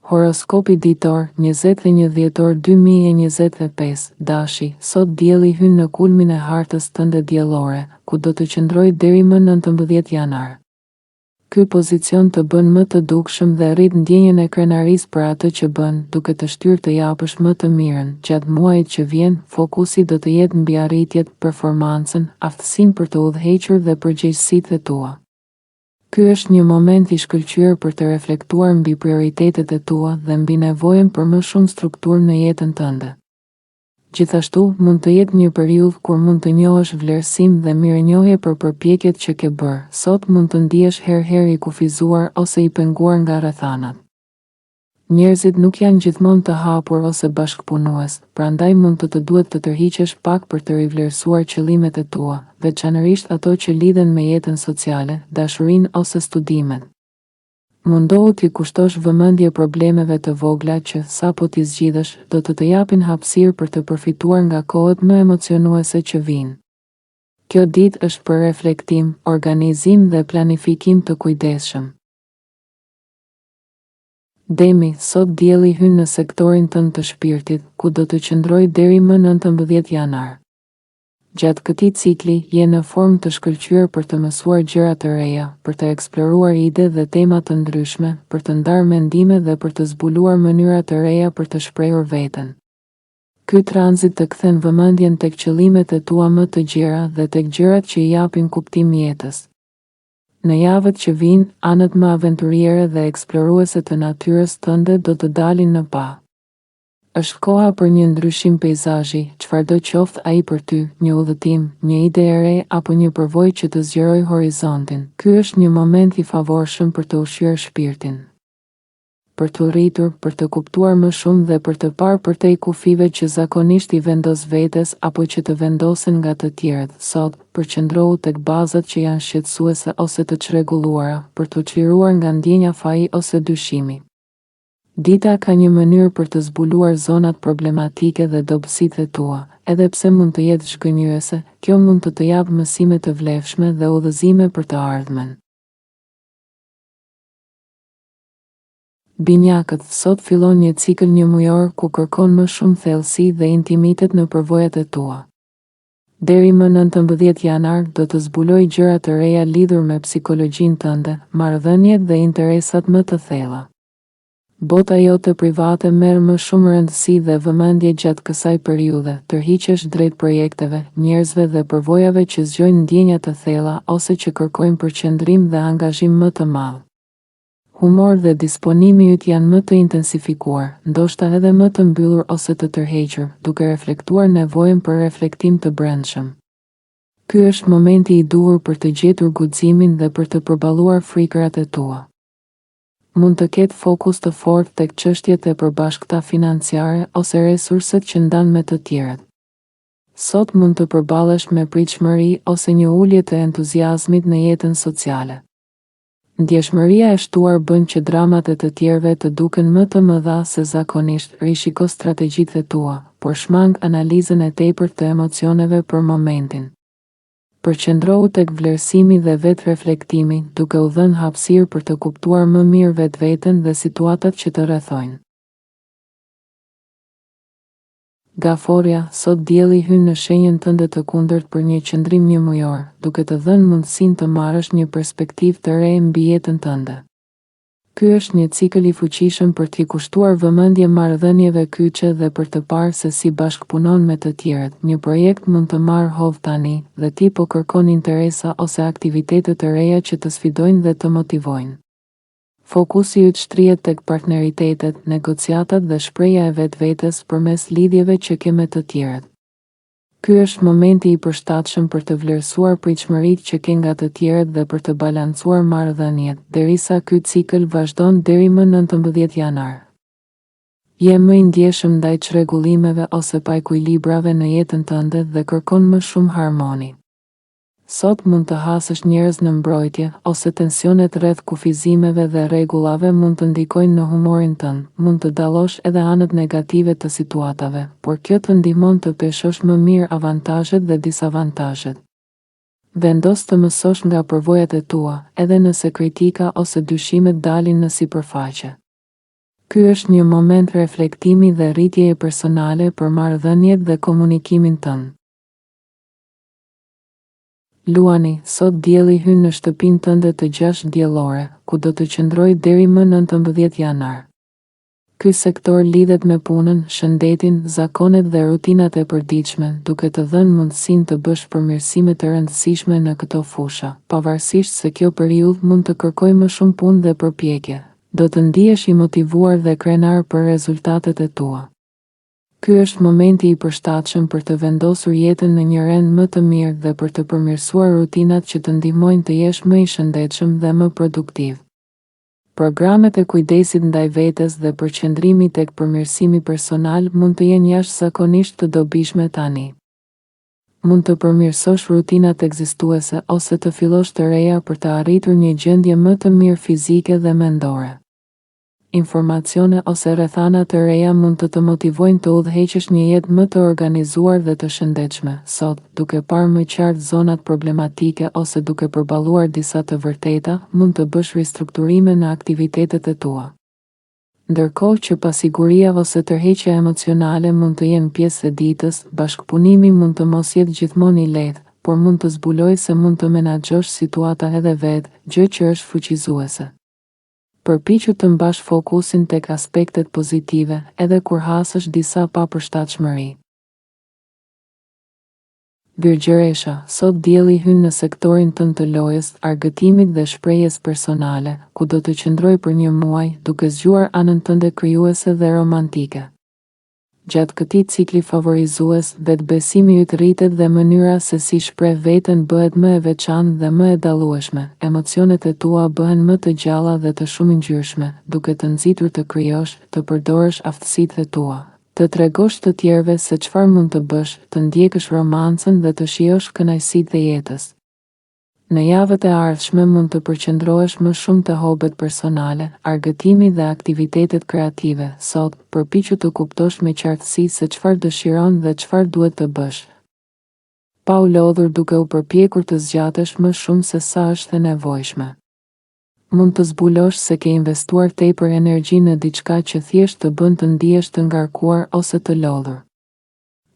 Horoskopi ditor, 21 dhjetor 2025, Dashi, sot dielli hyn në kulmin e hartës tënde diellore, ku do të qëndroj deri më 19 janar. Ky pozicion të bën më të dukshëm dhe rrit ndjenjen e krenarisë për atë që bën, duke të shtyrë të japësh më të mirën. Gjatë muajit që vjen, fokusi do të jetë mbi arritjet, performancën, aftësinë për të udhëhequr dhe përgjegjësitë tua. Ky është një moment i shkëlqyer për të reflektuar mbi prioritetet e tua dhe mbi nevojën për më shumë strukturë në jetën tënde. Gjithashtu, mund të jetë një periudhë kur mund të njohësh vlerësim dhe mirënjohje për përpjekjet që ke bërë. Sot mund të ndihesh herë i kufizuar ose i penguar nga rrethanat. Njerëzit nuk janë gjithmonë të hapur ose bashkëpunues, prandaj mund të duhet të tërhiqesh pak për të rivlerësuar qëllimet e tua, veçanërisht ato që lidhen me jetën sociale, dashurinë ose studimet. Mundohu t'i kushtosh vëmendje problemeve të vogla që, sapo t'i zgjidhësh, do të japin hapësirë për të përfituar nga kohët më emocionuese që vijnë. Kjo ditë është për reflektim, organizim dhe planifikim të kujdesshëm. Demi, sot dielli hyn në sektorin tënd të shpirtit, ku do të qëndroj deri më 19 janar. Gjatë këtij cikli, je në formë të shkëlqyer për të mësuar gjëra të reja, për të eksploruar ide dhe tema të ndryshme, për të ndarë mendime dhe për të zbuluar mënyra të reja për të shprehur veten. Ky tranzit të kthen vëmendjen tek qëllimet e tua më të gjera dhe tek gjërat që i japin kuptim jetës. Në javët që vijnë, anët më aventuriere dhe eksploruese të natyrës tënde do të dalin në pa. Është koha për një ndryshim peizazhi, çfarëdo qoftë ai për ty, një udhëtim, një ide e re apo një përvojë që të zgjerojë horizontin. Ky është një moment i favorshëm për të ushqyer shpirtin, për të rritur, për të kuptuar më shumë dhe për të parë përtej kufive që zakonisht i vendos vetes apo që të vendosen nga të tjerët. Sot, përqendrohu tek bazat që janë shqetësuese ose të çrregulluara, për të çliruar nga ndjenja faji ose dyshimi. Dita ka një mënyrë për të zbuluar zonat problematike dhe dobësitë e tua, edhe pse mund të jetë zhgënjyese, kjo mund të japë mësime të vlefshme dhe udhëzime për të ardhmen. Binjakët, sot fillon një cikël një mujor ku kërkon më shumë thellësi dhe intimitet në përvojat e tua. Deri më 19 janar do të zbuloj gjëra të reja lidhur me psikologjinë tënde, marrëdhëniet dhe interesat më të thella. Bota jote private merr më shumë rëndësi dhe vëmendje gjatë kësaj periudhe. Tërhiqesh drejt projekteve, njerëzve dhe përvojave që zgjojnë ndjenja të thella ose që kërkojnë përqendrim dhe angazhim më të madh. Humor dhe disponimi yt janë më të intensifikuar, ndoshta edhe më të mbyllur ose të tërhequr, duke reflektuar nevojën për reflektim të brendshëm. Ky është momenti i duhur për të gjetur guximin dhe për të përballuar frikërat e tua. Mund të ketë fokus të fortë tek çështjet e përbashkëta financiare ose resurset që ndan me të tjerët. Sot mund të përballesh me pritshmëri ose një ulje të entuziazmit në jetën sociale. Ndjeshmëria e shtuar bën që dramat e të tjerëve të duken më të mëdha se zakonisht. Rishiko strategjitë e tua, por shmang analizën e tepërt të emocioneve për momentin. Përqendrohu tek vlerësimi dhe vetreflektimi, duke u dhënë hapësirë për të kuptuar më mirë vetveten dhe situatat që të rrethojnë. Gaforia, sot dielli hyn në shenjën tënde të kundërt për një qëndrim një mujor, duke të dhënë mundësinë të marrësh një perspektivë të re mbi jetën tënde. Ky është një cikël i fuqishëm për t'i kushtuar vëmendje marrëdhënieve kyçe dhe për të parë se si bashkëpunon me të tjerët. Një projekt mund të marrë hovë tani dhe ti po kërkon interesa ose aktivitete të reja që të sfidojnë dhe të motivojnë. Fokusi yt shtrihet tek partneritetet, negociatat dhe shprehja e vetvetes përmes lidhjeve që ke me të tjerët. Ky është momenti i përshtatshëm për të vlerësuar pritshmëritë që ke nga të tjerët dhe për të balancuar marrëdhëniet, derisa ky cikël vazhdon deri më 19 janar. Je më i ndjeshëm ndaj çrregullimeve ose paekuilibrave në jetën tënde dhe kërkon më shumë harmoni. Sot mund të hasësh njerëz në mbrojtje, ose tensionet rreth kufizimeve dhe rregullave mund të ndikojnë në humorin tënd. Mund të dallosh edhe anët negative të situatave, por kjo të ndihmon të peshosh më mirë avantazhet dhe disavantazhet. Vendos të mësosh nga përvojat e tua, edhe nëse kritika ose dyshimet dalin në sipërfaqe. Ky është një moment reflektimi dhe rritjeje personale për marrëdhëniet dhe komunikimin tënd. Luani, sot dielli hyn në shtëpinë tënde të 6 diellore, ku do të qëndrojë deri më 19 janar. Ky sektor lidhet me punën, shëndetin, zakonet dhe rutinat e përditshme, duke të dhënë mundësinë të bësh përmirësime të rëndësishme në këto fusha. Pavarësisht se kjo periudhë mund të kërkojë më shumë punë dhe përpjekje, do të ndihesh i motivuar dhe krenar për rezultatet e tua. Ky është momenti i përshtatshëm për të vendosur jetën në një rend më të mirë dhe për të përmirësuar rutinat që të ndihmojnë të jesh më i shëndetshëm dhe më produktiv. Programet e kujdesit ndaj vetes dhe përqendrimi tek përmirësimi personal mund të jenë jashtëzakonisht të dobishme tani. Mund të përmirësosh rutinat ekzistuese ose të fillosh të reja për të arritur një gjendje më të mirë fizike dhe mendore. Informacione ose rrethana të reja mund të motivojnë të udhëheqësh një jetë më të organizuar dhe të shëndetshme. Sot, duke parë më qartë zonat problematike ose duke përballuar disa të vërteta, mund të bësh ristrukturime në aktivitetet e tua. Ndërkohë që pasiguria ose tërheqja emocionale mund të jenë pjesë e ditës, bashkëpunimi mund të mos jetë gjithmonë i lehtë, por mund të zbulojë se mund të menaxhosh situata edhe vetë, gjë që është fuqizuese. Përpiqu të mbash fokusin tek aspektet pozitive, edhe kur hasësh disa papërshtatshmëri. Birgjëresha, sot dielli hyn në sektorin tënd të lojës, argëtimit dhe shprehjes personale, ku do të qëndrojë për një muaj, duke zgjuar anën tënde krijuese dhe romantike. Gjatë këtij cikli favorizues, vetbesimi yt rritet dhe mënyra se si shpreh veten bëhet më e veçantë dhe më e dallueshme. Emocionet e tua bëhen më të gjalla dhe të shumëngjyrshme, duke të nxitur të krijosh, të përdorësh aftësitë e tua, të tregosh të tjerëve se çfarë mund të bësh, të ndjekësh romancën dhe të shijosh kënaqësitë e jetës. Në javët e ardhshme mund të përqendrohesh më shumë te hobet personale, argëtimi dhe aktivitetet kreative. Sot, përpiqu të kuptosh me qartësi se çfarë dëshiron dhe çfarë duhet të bësh, pa u lodhur duke u përpjekur të zgjatesh më shumë se sa është e nevojshme. Mund të zbulosh se ke investuar tepër energji në diçka që thjesht të bën të ndihesh të ngarkuar ose të lodhur.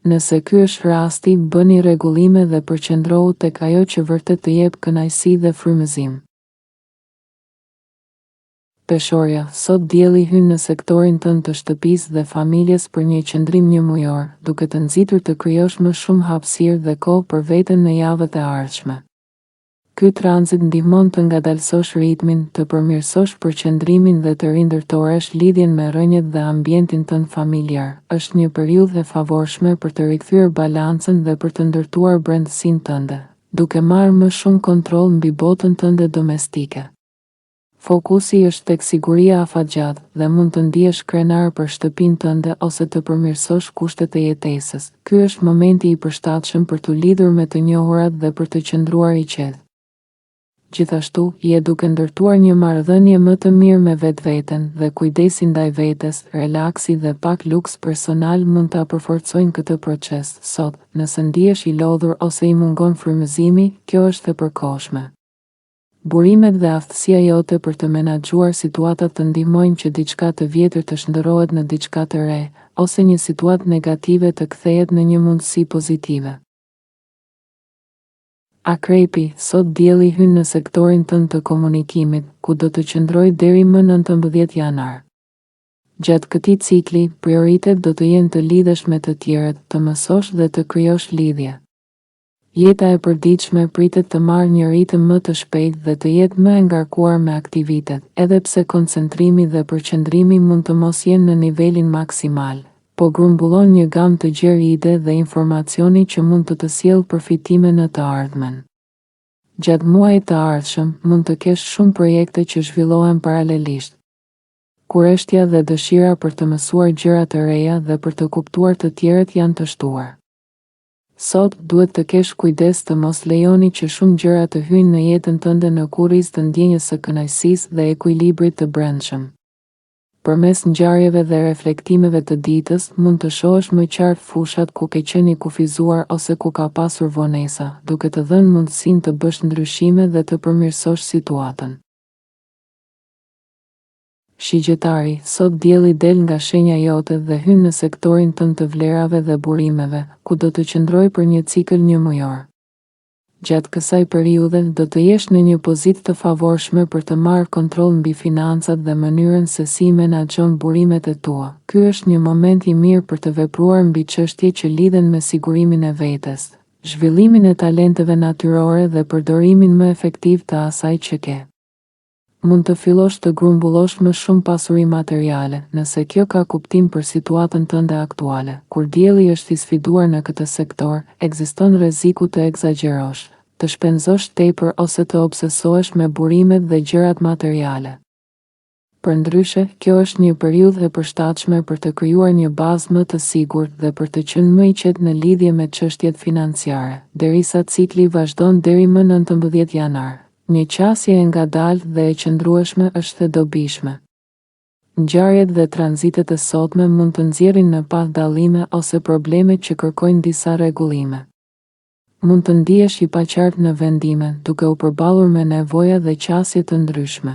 Nëse ky është rasti, bëni rregullime dhe përqendrohu tek ajo që vërtet të jep kënaqësi dhe frymëzim. Peshorja, sot dielli hyn në sektorin tënd të shtëpisë dhe familjes për një qëndrim njëmujor, duke të nxitur të krijosh më shumë hapësirë dhe kohë për veten në javët e ardhshme. Ky tranzit ndihmon të ngadalësosh ritmin, të përmirësosh përqendrimin dhe të rindërtoresh lidhjen me rrënjët dhe ambientin tënd familjar. Është një periudhë e favorshme për të rikthyer balancën dhe për të ndërtuar brendësinë tënde, duke marrë më shumë kontroll mbi botën tënde domestike. Fokusi është tek siguria afatgjatë dhe mund të ndihesh krenar për shtëpinë tënde ose të përmirësosh kushtet e jetesës. Ky është momenti i përshtatshëm për të lidhur me të njohurat dhe për të qëndruar i qetë. Gjithashtu, je duke ndërtuar një marrëdhënie më të mirë me vetveten dhe kujdesi ndaj vetes, relaksi dhe pak luks personal mund ta përforcojnë këtë proces. Sot, nëse ndihesh i lodhur ose i mungon frymëzimi, kjo është e përkohshme. Burimet dhe aftësia jote për të menaxhuar situatat të ndihmojnë që diçka të vjetër të shndërrohet në diçka të re, ose një situatë negative të kthehet në një mundësi pozitive. Akrepi, sot dielli hyn në sektorin tënd të komunikimit, ku do të qëndrojë deri më 19 janar. Gjatë këtij cikli, prioritet do të jenë të lidhesh me të tjerët, të mësosh dhe të krijosh lidhje. Jeta e përditshme pritet të marrë një ritëm më të shpejtë dhe të jetë më e ngarkuar me aktivitet, edhe pse koncentrimi dhe përqendrimi mund të mos jenë në nivelin maksimal, po grumbullon një gamë të gjerë ide dhe informacioni që mund të sjellë përfitime në të ardhmen. Gjatë muajit të ardhshëm, mund të kesh shumë projekte që zhvillohen paralelisht. Kurreshtja dhe dëshira për të mësuar gjëra të reja dhe për të kuptuar të tjerët janë të shtuar. Sot, duhet të kesh kujdes të mos lejoni që shumë gjëra të hyjnë në jetën tënde në kurriz të ndjenjës së kënaqësisë dhe ekuilibrit të brendshëm. Përmes ngjarjeve dhe reflektimeve të ditës, mund të shohësh më qartë fushat ku ke qenë i kufizuar ose ku ka pasur vonesa, duke të dhënë mundësinë të bësh ndryshime dhe të përmirësosh situatën. Shigjetari, sot dielli del nga shenja jote dhe hyn në sektorin tënd të vlerave dhe burimeve, ku do të qëndroj për një cikël një mujor. Gjatë kësaj periudhe do të jesh në një pozitë të favorshme për të marrë kontroll mbi financat dhe mënyrën se si menaxhon burimet e tua. Ky është një moment i mirë për të vepruar mbi çështje që lidhen me sigurimin e vetes, zhvillimin e talenteve natyrore dhe përdorimin më efektiv të asaj që ke. Mund të fillosh të grumbullosh më shumë pasuri materiale, nëse kjo ka kuptim për situatën tënde aktuale. Kur dielli është i sfiduar në këtë sektor, ekziston rreziku të egzagjerosh, të shpenzosh tepër ose të obsesohesh me burimet dhe gjërat materiale. Përndryshe, kjo është një periudhë e përshtatshme për të krijuar një bazë më të sigurt dhe për të qenë më i qetë në lidhje me çështjet financiare, derisa cikli vazhdon deri më 19 janar. Një qasje e ngadalë dhe e qëndrueshme është e dobishme. Ngjarjet dhe tranzitet e sotme mund të nxjerrin në pas dallime ose probleme që kërkojnë disa rregullime. Mund të ndihesh i paqartë në vendime, duke u përballur me nevoja dhe qasje të ndryshme.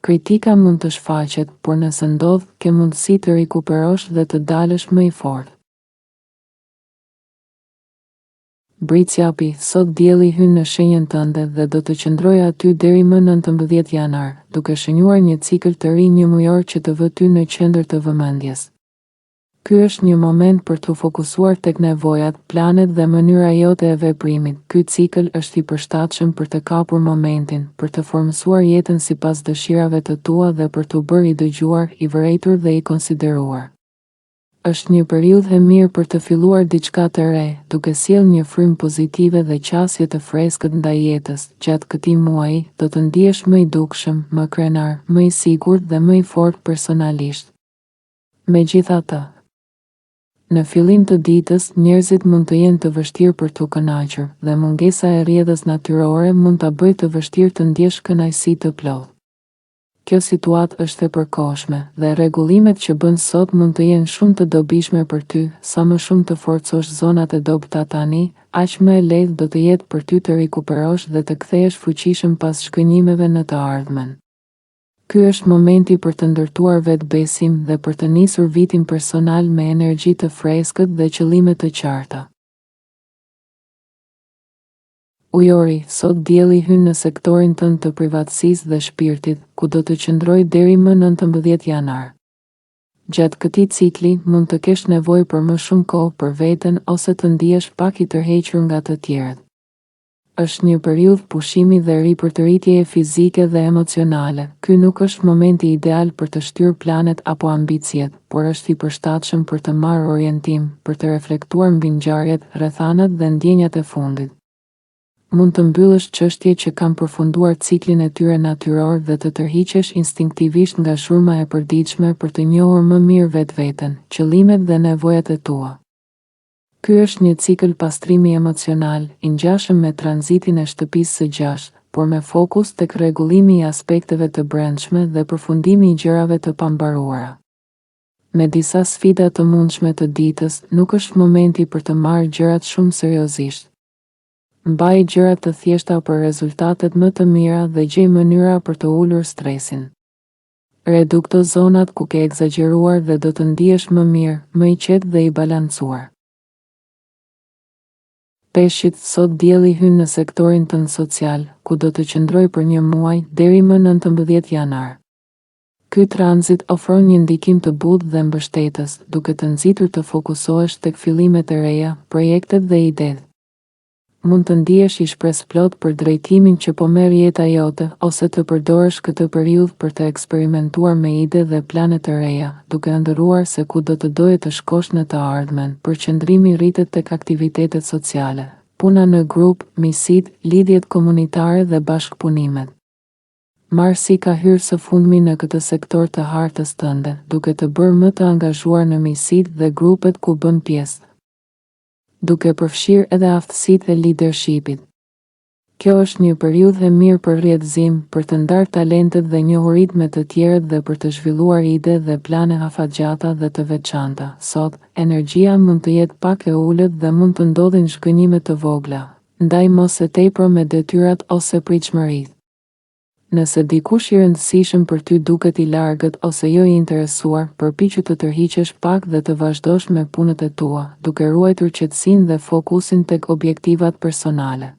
Kritika mund të shfaqet, por nëse ndodh, ke mundësi të rikuperosh dhe të dalësh më i fortë. Britsjapi, sot dielli hyn në shenjën tënde dhe do të qëndrojë aty deri më 19 janar, duke shënuar një cikël të ri një mujor që të vë ty në qendër të vëmendjes. Ky është një moment për të fokusuar tek nevojat, planet dhe mënyra jote e veprimit. Ky cikël është i përshtatshëm për të kapur momentin, për të formësuar jetën sipas dëshirave të tua dhe për të bërë i dëgjuar, i vërejtur dhe i konsideruar. Është një periudhë e mirë për të filluar diçka të re, duke sjellë një frymë pozitive dhe qasje të freskët ndaj jetës. Gjatë këtij muaji, do të ndihesh më i dukshëm, më krenar, më i sigurt dhe më i fortë personalisht. Megjithatë, në fillim të ditës, njerëzit mund të jenë të vështirë për t'u kënaqur, dhe mungesa e rrjedhës natyrore mund ta bëjë të vështirë të ndjesh kënaqësi të plotë. Kjo situatë është e përkohshme dhe rregullimet që bën sot mund të jenë shumë të dobishme për ty. Sa më shumë të forcosh zonat e dobta tani, aq më e lehtë do të jetë për ty të rikuperosh dhe të kthehesh fuqishëm pas shkënjimeve në të ardhmen. Ky është momenti për të ndërtuar vetbesim dhe për të nisur vitin personal me energji të freskët dhe qëllime të qarta. Ujori, sot dielli hyn në sektorin tënd të privatësisë dhe shpirtit, ku do të qëndrojë deri më 19 janar. Gjatë këtij cikli, mund të kesh nevojë për më shumë kohë për veten ose të ndihesh pak i tërhequr nga të tjerët. Është një periudhë pushimi dhe ripërtëritjeje fizike dhe emocionale. Ky nuk është momenti ideal për të shtyrë planet apo ambicjet, por është i përshtatshëm për të marrë orientim, për të reflektuar mbi ngjarjet, rrethanat dhe ndjenjat e fundit. Mund të mbyllësh çështje që kanë përfunduar ciklin e tyre natyror dhe të tërhiqesh instinktivisht nga shurma e përditshme për të njohur më mirë vetveten, qëllimet dhe nevojat e tua. Ky është një cikël pastrimi emocional, i ngjashëm me tranzitin e shtëpisë së gjashtë, por me fokus tek rregullimi i aspekteve të brendshme dhe përfundimi i gjërave të pambaruara. Me disa sfida të mundshme të ditës, nuk është momenti për të marrë gjërat shumë seriozisht. Mbaj gjërat të thjeshta për rezultatet më të mira dhe gjej mënyra për të ulur stresin. Redukto zonat ku ke egzagjeruar dhe do të ndihesh më mirë, më i qetë dhe i balancuar. Peshqit, sot dielli hyn në sektorin tënd social, ku do të qëndrojë për një muaj deri më 19 janar. Ky tranzit ofron një ndikim të butë dhe mbështetës, duke të nxitur të fokusohesh tek fillimet e reja, projektet dhe idetë. Mund të ndihesh i shpresplot për drejtimin që po merr jeta jote, ose të përdorësh këtë periudhë për të eksperimentuar me ide dhe plane të reja, duke ndërruar se ku do të doje të shkosh në të ardhmen. Përqendrimi rritet tek aktivitetet sociale, puna në grup, misit, lidhjet komunitare dhe bashkëpunimet. Marsi ka hyrë së fundmi në këtë sektor të hartës tënde, duke të bërë më të angazhuar në misit dhe grupet ku bën pjesë, duke përfshirë edhe aftësitë e leadershipit. Kjo është një periudhë e mirë për rrjedhëzim, për të ndarë talentet dhe njohuritë me të tjerët dhe për të zhvilluar ide dhe plane afatgjata dhe të veçanta. Sot, energjia mund të jetë pak e ulët dhe mund të ndodhin zhgënjime të vogla, ndaj mos e tepër me detyrat ose pritshmëritë. Nëse dikush i rëndësishëm për ty duket i largët ose jo i interesuar, përpiqu të tërhiqesh pak dhe të vazhdosh me punët e tua, duke ruajtur qetësinë dhe fokusin tek objektivat personale.